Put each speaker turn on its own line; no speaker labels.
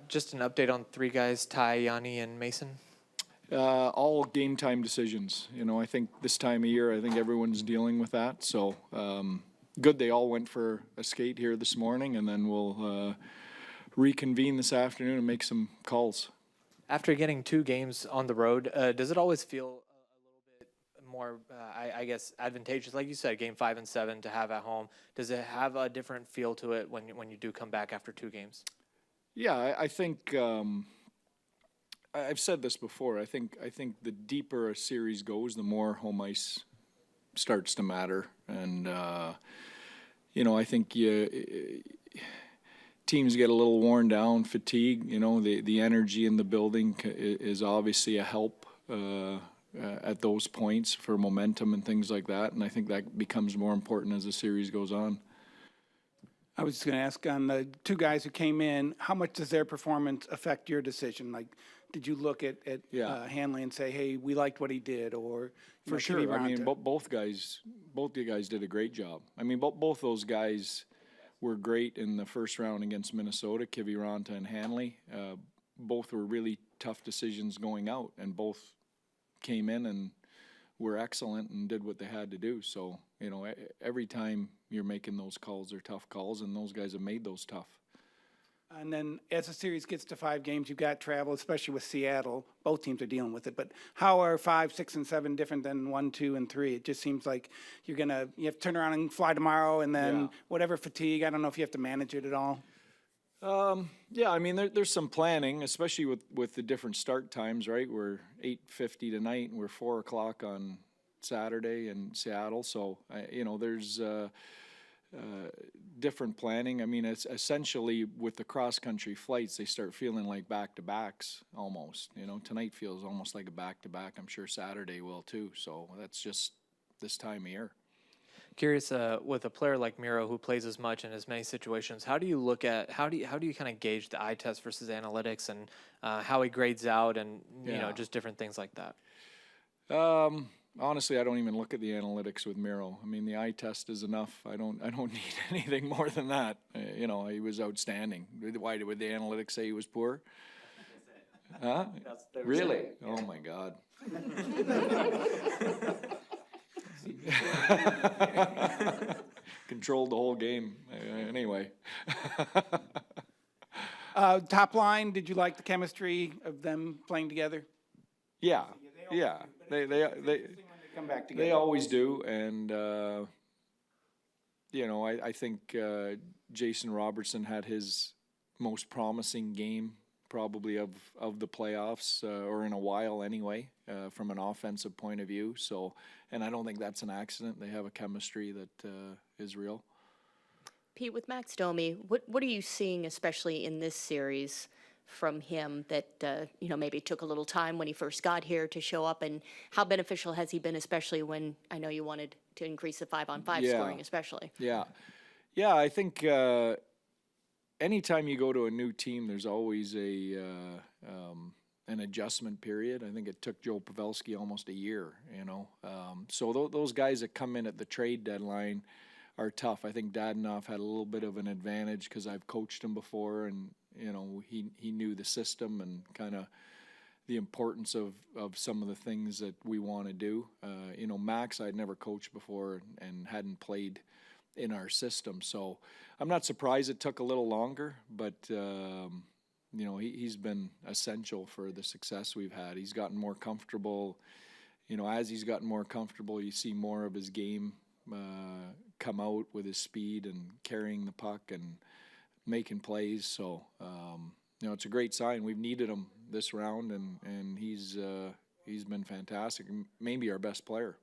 Just an update on three guys, Ty, Jani, and Mason.
All game time decisions. I think this time of year, I think everyone's dealing with that. So good they all went for a skate here this morning, and then we'll reconvene this afternoon and make some calls.
After getting 2 games on the road, does it always feel a little bit more, I guess, advantageous, like you said, game 5 and 7 to have at home? Does it have a different feel to it when you do come back after 2 games?
Yeah, I think I've said this before. I think the deeper a series goes, the more home ice starts to matter, and I think teams get a little worn down, fatigue. The energy in the building is obviously a help at those points for momentum and things like that, and I think that becomes more important as the series goes on.
I was just going to ask, on the 2 guys who came in, how much does their performance affect your decision? Like, did you look at Hanley and say, hey, we liked what he did, or
for sure? I mean, both the guys did a great job. I mean, both those guys were great in the first round against Minnesota, Kiviranta and Hanley. Both were really tough decisions going out, and both came in and were excellent and did what they had to do. So, every time you're making those calls, they're tough calls, and those guys have made those tough.
And then as the series gets to 5 games, you've got travel, especially with Seattle. Both teams are dealing with it. But how are 5, 6, and 7 different than 1, 2, and 3? It just seems like you have to turn around and fly tomorrow, and then whatever fatigue. I don't know if you have to manage it at all.
Yeah, I mean, there's some planning, especially with the different start times, right? We're 8:50 tonight, and we're 4 o'clock on Saturday in Seattle. So, there's different planning. I mean, it's essentially with the cross-country flights, they start feeling like back-to-backs almost. Tonight feels almost like a back-to-back. I'm sure Saturday will too. So that's just this time of year.
Curious, with a player like Miro who plays as much in as many situations, how do you kind of gauge the eye test versus analytics, and how he grades out, and just different things like that?
Honestly, I don't even look at the analytics with Miro. I mean, the eye test is enough. I don't need anything more than that. He was outstanding. Why would the analytics say he was poor? Huh? Really? Oh my God. Controlled the whole game. Anyway.
Top line, did you like the chemistry of them playing together?
Yeah. They
come back together.
They always do, and I think Jason Robertson had his most promising game probably of the playoffs, or in a while anyway, from an offensive point of view. So, and I don't think that's an accident. They have a chemistry that is real.
Pete, with Max Domi, what are you seeing, especially in this series, from him that maybe took a little time when he first got here to show up, and how beneficial has he been, especially when I know you wanted to increase the 5-on-5 scoring, especially?
Yeah. I think anytime you go to a new team, there's always an adjustment period. I think it took Joe Pavelski almost a year. So those guys that come in at the trade deadline are tough. I think Dadonov had a little bit of an advantage because I've coached him before, and he knew the system and kind of the importance of some of the things that we want to do. Max I'd never coached before and hadn't played in our system, so I'm not surprised it took a little longer, but he's been essential for the success we've had. He's gotten more comfortable. As he's gotten more comfortable, you see more of his game come out with his speed and carrying the puck and making plays. So it's a great sign. We've needed him this round, and he's been fantastic, maybe our best player.